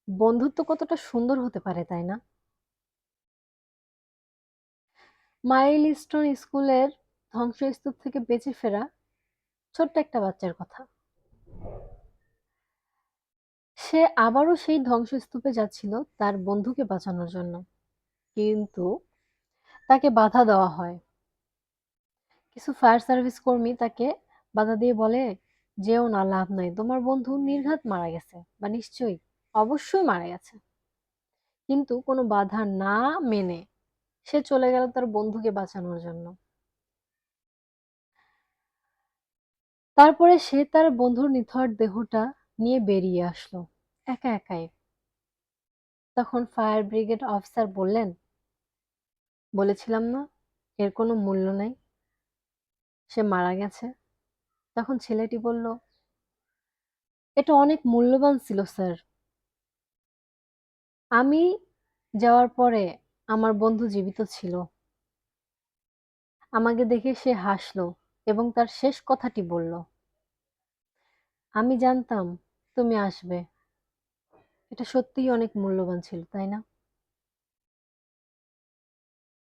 বন্ধুত্ব কতটা সুন্দর হতে পারে, তাই না? মাইলস্টোন স্কুলের ধ্বংসস্তূপ থেকে বেঁচে ফেরা ছোট্ট একটা বাচ্চার কথা। সে আবারও সেই ধ্বংসস্তূপে যাচ্ছিল তার বন্ধুকে বাঁচানোর জন্য, কিন্তু তাকে বাধা দেওয়া হয়। কিছু ফায়ার সার্ভিস কর্মী তাকে বাধা দিয়ে বলে, যেও না, লাভ নাই, তোমার বন্ধু নির্ঘাত মারা গেছে, বা নিশ্চয়ই, অবশ্যই মারা গেছে। কিন্তু কোনো বাধা না মেনে সে চলে গেল তার বন্ধুকে বাঁচানোর জন্য। তারপরে সে তার বন্ধুর নিথর দেহটা নিয়ে বেরিয়ে আসলো, একা একাই। তখন ফায়ার ব্রিগেড অফিসার বললেন, বলেছিলাম না, এর কোনো মূল্য নাই, সে মারা গেছে। তখন ছেলেটি বলল, এটা অনেক মূল্যবান ছিল স্যার। আমি যাওয়ার পরে আমার বন্ধু জীবিত ছিল। আমাকে দেখে সে হাসলো এবং তার শেষ কথাটি বলল, আমি জানতাম তুমি আসবে। এটা সত্যিই অনেক মূল্যবান ছিল, তাই না?